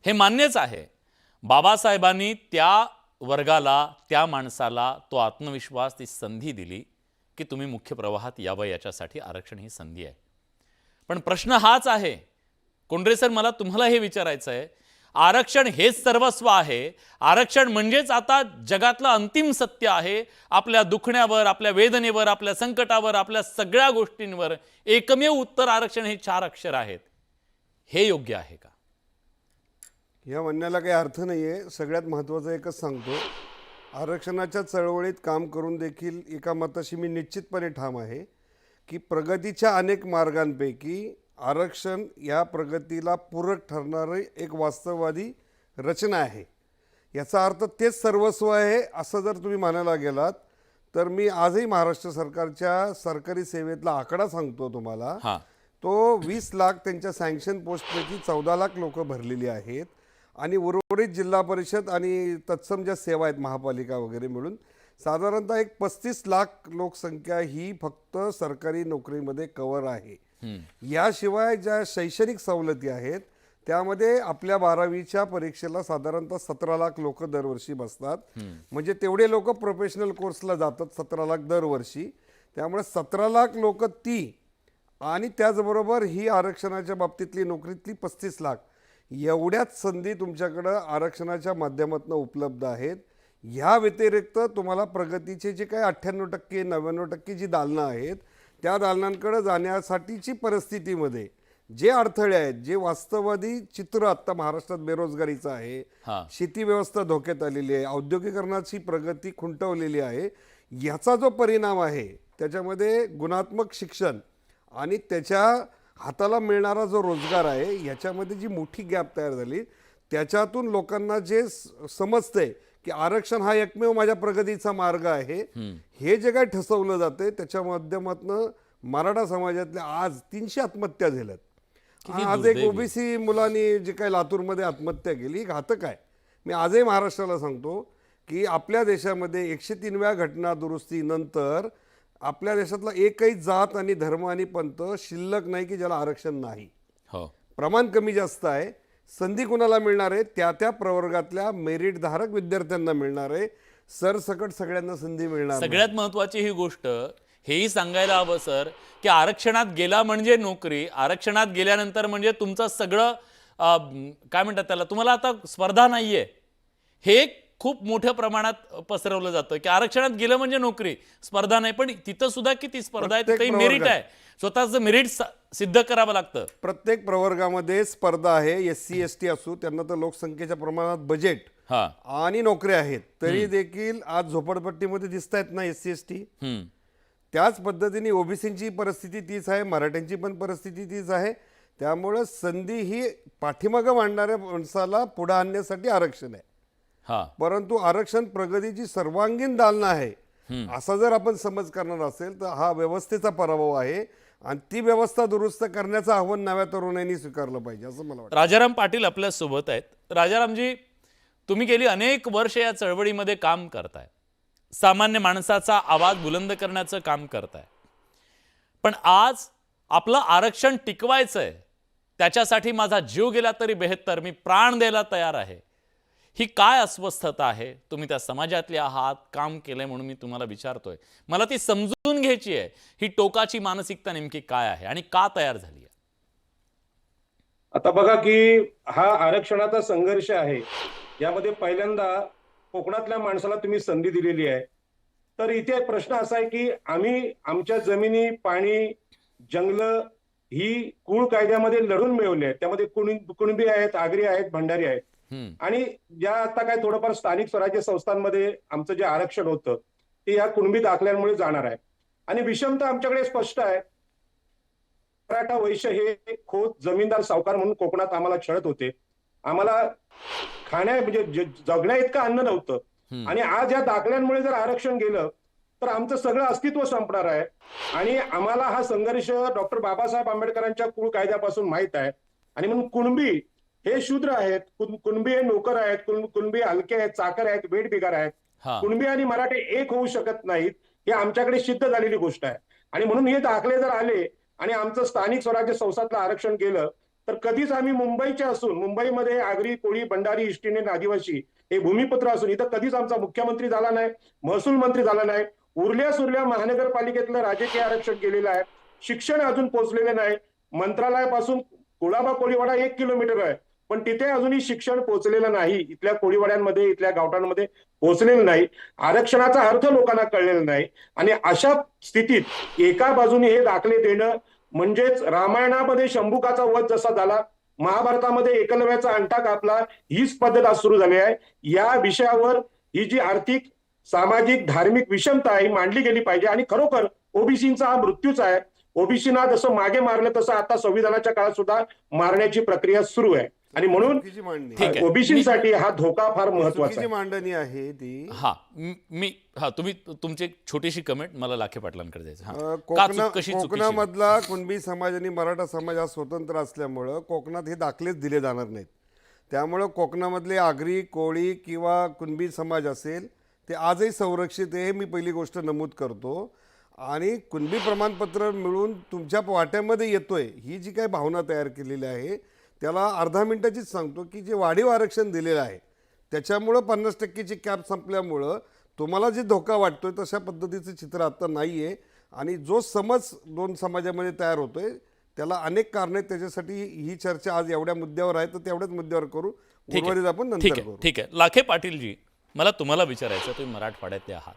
हे मान्यच आहे. बाबासाहेबांनी त्या वर्गाला, त्या माणसाला तो आत्मविश्वास, ती संधी दिली की तुम्ही मुख्य प्रवाहात यावं, याच्यासाठी आरक्षण ही संधी आहे. पण प्रश्न हाच आहे, कोंडरे सर, मला तुम्हाला हे विचारायचं आहे, आरक्षण हेच सर्वस्व आहे? आरक्षण म्हणजेच आता जगातलं अंतिम सत्य आहे? आपल्या दुखण्यावर, आपल्या वेदनेवर, आपल्या संकटावर, आपल्या सगळ्या गोष्टींवर एकमेव उत्तर आरक्षण हे 4 अक्षर आहेत. हे योग्य आहे का? या म्हणण्याला काही अर्थ नाही आहे. सगळ्यात महत्त्वाचं एकच सांगतो, आरक्षणाच्या चळवळीत काम करून देखील एका मताशी मी निश्चितपणे ठाम आहे की प्रगतीच्या अनेक मार्गांपैकी आरक्षण या प्रगतीला पूरक ठरणारी एक वास्तववादी रचना आहे. याचा अर्थ तेच सर्वस्व आहे असं जर तुम्ही म्हणायला गेलात तर मी आजही महाराष्ट्र सरकारच्या सरकारी सेवेतला आकडा सांगतो तुम्हाला. तो 20 लाख त्यांच्या सँक्शन पोस्टपैकी 14 लाख लोक भरलेली आहेत आणि उर्वरित जिल्हा परिषद आणि तत्सम ज्या सेवा आहेत महापालिका वगैरे मिळून साधारणतः एक 35 लाख लोकसंख्या ही फक्त सरकारी नोकरीमध्ये कव्हर आहे. याशिवाय ज्या शैक्षणिक सवलती आहेत त्यामध्ये आपल्या 12वीच्या परीक्षेला साधारणतः 17 लाख लोक दरवर्षी बसतात. म्हणजे तेवढे लोक प्रोफेशनल कोर्सला जातात, 17 लाख दरवर्षी. त्यामुळे 17 लाख लोक ती आणि त्याचबरोबर ही आरक्षणाच्या बाबतीतली नोकरीतली 35 लाख एवढ्याच संधी तुमच्याकडं आरक्षणाच्या माध्यमातून उपलब्ध आहेत. ह्या व्यतिरिक्त तुम्हाला प्रगतीचे जे काही 98% 99% जी दालनं आहेत त्या दालनांकडे जाण्यासाठीची परिस्थितीमध्ये जे अडथळे आहेत, जे वास्तववादी चित्र आत्ता महाराष्ट्रात बेरोजगारीचं आहे, शेती व्यवस्था धोक्यात आलेली आहे, औद्योगिकरणाची प्रगती खुंटवलेली आहे, याचा जो परिणाम आहे त्याच्यामध्ये गुणात्मक शिक्षण आणि त्याच्या हाताला मिळणारा जो रोजगार आहे याच्यामध्ये जी मोठी गॅप तयार झाली, त्याच्यातून लोकांना जे समजतंय की आरक्षण हा एकमेव माझ्या प्रगतीचा मार्ग आहे, हे जे काही ठसवलं जाते त्याच्या माध्यमातून मराठा समाजातल्या आज 300 आत्महत्या झाल्यात. आज एक ओबीसी मुलांनी जे काही लातूरमध्ये आत्महत्या केली, घातक आहे. मी आजही महाराष्ट्राला सांगतो की आपल्या देशामध्ये 103व्या घटना दुरुस्तीनंतर आपल्या देशातला एकही जात आणि धर्म आणि पंथ शिल्लक नाही की ज्याला आरक्षण नाही. प्रमाण कमी जास्त आहे. संधी कुणाला मिळणार आहे? त्या त्या प्रवर्गातल्या मेरिटधारक विद्यार्थ्यांना मिळणार आहे. सरसकट सगळ्यांना संधी मिळणार. सगळ्यात महत्त्वाची ही गोष्ट हेही सांगायला हवं सर की आरक्षणात गेला म्हणजे नोकरी, आरक्षणात गेल्यानंतर म्हणजे तुमचं सगळं काय म्हणतात त्याला, तुम्हाला आता स्पर्धा नाहीये, हे खूप मोठ्या प्रमाणात पसरवलं जातं की आरक्षणात गेलं म्हणजे नोकरी, स्पर्धा नाही. पण तिथं सुद्धा किती स्पर्धा आहे, तिथेही मेरिट आहे, स्वतःचं मेरिट सिद्ध करावं लागतं. प्रत्येक प्रवर्गामध्ये स्पर्धा आहे. SC ST असू, त्यांना तर लोकसंख्येच्या प्रमाणात बजेट आणि नोकऱ्या आहेत, तरी देखील आज झोपडपट्टीमध्ये दिसत आहेत ना SC ST. त्याच पद्धतीने ओबीसीची परिस्थिती तीच आहे, मराठ्यांची पण परिस्थिती तीच आहे. त्यामुळे संधी ही पाठीमागं मांडणाऱ्या माणसाला पुढे आणण्यासाठी आरक्षण आहे. परंतु आरक्षण प्रगतीची सर्वांगीण दालना आहे असा जर आपण समज करणार असेल तर हा व्यवस्थेचा पराभव आहे आणि ती व्यवस्था दुरुस्त करण्याचं आव्हान नव्या तरुणांनी स्वीकारलं पाहिजे असं मला वाटतं. राजाराम पाटील आपल्या सोबत आहेत. राजारामजी, तुम्ही गेली अनेक वर्ष या चळवळीमध्ये काम करताय, सामान्य माणसाचा आवाज बुलंद करण्याचं काम करताय, पण आज आपलं आरक्षण टिकवायचंय, त्याच्यासाठी माझा जीव गेला तरी बेहत्तर, मी प्राण द्यायला तयार आहे, ही काय अस्वस्थता आहे? तुम्ही त्या समाजातले आहात, काम केलंय म्हणून मी तुम्हाला विचारतोय. मला ती समजून घ्यायची आहे, ही टोकाची मानसिकता नेमकी काय आहे आणि का तयार झाली आहे? आता बघा की हा आरक्षणाचा संघर्ष आहे, यामध्ये पहिल्यांदा कोकणातल्या माणसाला तुम्ही संधी दिलेली आहे. तर इथे प्रश्न असा आहे की आम्ही आमच्या जमिनी, पाणी, जंगलं ही कुळ कायद्यामध्ये लढून मिळवली आहेत. त्यामध्ये कुणबी आहेत, आगरी आहेत, भंडारी आहेत. आणि ज्या आता काय थोडंफार स्थानिक स्वराज्य संस्थांमध्ये आमचं जे आरक्षण होतं ते या कुणबी दाखल्यांमुळे जाणार आहे. आणि विषमता आमच्याकडे स्पष्ट आहे. मराठा वैश्य हे खोत जमीनदार सावकार म्हणून कोकणात आम्हाला छळत होते. आम्हाला खाण्या म्हणजे जगण्या इतकं अन्न नव्हतं. आणि आज या दाखल्यांमुळे जर आरक्षण गेलं तर आमचं सगळं अस्तित्व संपणार आहे. आणि आम्हाला हा संघर्ष डॉक्टर बाबासाहेब आंबेडकरांच्या कुळ कायद्यापासून माहित आहे. आणि म्हणून कुणबी हे शूद्र आहेत, कुणबी हे नोकर आहेत, कुणबी हलके आहेत, चाकर आहेत, वेठबिगार आहेत. कुणबी आणि मराठे एक होऊ शकत नाहीत, हे आमच्याकडे सिद्ध झालेली गोष्ट आहे. आणि म्हणून हे दाखले जर आले आणि आमचं स्थानिक स्वराज्य संस्थातलं आरक्षण गेलं तर कधीच आम्ही मुंबईचे असून मुंबईमध्ये आगरी, कोळी, बंडारी, इष्ट इंडियन, आदिवासी हे भूमिपुत्र असून इथं कधीच आमचा मुख्यमंत्री झाला नाही, महसूल मंत्री झाला नाही. उरल्या सुरल्या महानगरपालिकेतलं राजकीय आरक्षण केलेलं आहे. शिक्षण अजून पोहोचलेलं नाही. मंत्रालयापासून कुळाबा कोळीवाडा 1 किलोमीटर आहे, पण तिथे अजूनही शिक्षण पोहोचलेलं नाही. इथल्या कोळीवाड्यांमध्ये, इथल्या गावठांमध्ये पोहोचलेलं नाही. आरक्षणाचा अर्थ लोकांना कळलेला नाही. आणि अशा स्थितीत एका बाजूने हे दाखले देणं म्हणजेच रामायणामध्ये शंभुकाचा वध जसा झाला, महाभारतामध्ये एकलव्याचा अंगठा कापला, हीच पद्धत आज सुरू झाली आहे. या विषयावर ही जी आर्थिक, सामाजिक, धार्मिक विषमता आहे ही मांडली गेली पाहिजे. आणि खरोखर ओबीसींचा हा मृत्यूच आहे. ओबीसीना जसं मागे मारलं तसं आता संविधानाच्या काळात सुद्धा मारण्याची प्रक्रिया सुरू आहे. आणि म्हणून चुकीची मांडणी ठीक आहे. ओबीसीसाठी हा धोका फार महत्वाचा चुकीची आहे. मांडणी आहे ती. तुम्ही तुमची एक छोटीशी कमेंट मला लाखे पाटलांकडे द्यायचं. कशी चुकीची? कोकणामधला कुणबी समाज आणि मराठा समाज हा स्वतंत्र असल्यामुळं कोकणात हे दाखलेच दिले जाणार नाहीत. त्यामुळं कोकणामधले आगरी, कोळी किंवा कुणबी समाज असेल ते आजही संरक्षित आहे, हे मी पहिली गोष्ट नमूद करतो. आणि कुणबी प्रमाणपत्र मिळून तुमच्या वाट्यामध्ये येतोय ही जी काही भावना तयार केलेली आहे त्याला अर्धा मिनिटाचीच सांगतो की जे वाढीव आरक्षण दिलेलं आहे त्याच्यामुळं 50%ची कॅप संपल्यामुळं तुम्हाला जे धोका वाटतोय तशा पद्धतीचं चित्र आता नाही आहे. आणि जो समज दोन समाजामध्ये तयार होतोय त्याला अनेक कारणं आहेत. त्याच्यासाठी ही चर्चा आज एवढ्या मुद्द्यावर आहे तर तेवढ्याच मुद्द्यावर करू, ठीक उर्वरित आपण आहे, ठीक नंतर आहे, करू. ठीक आहे. लाखे पाटीलजी, मला तुम्हाला विचारायचं, तुम्ही मराठवाड्यातले आहात.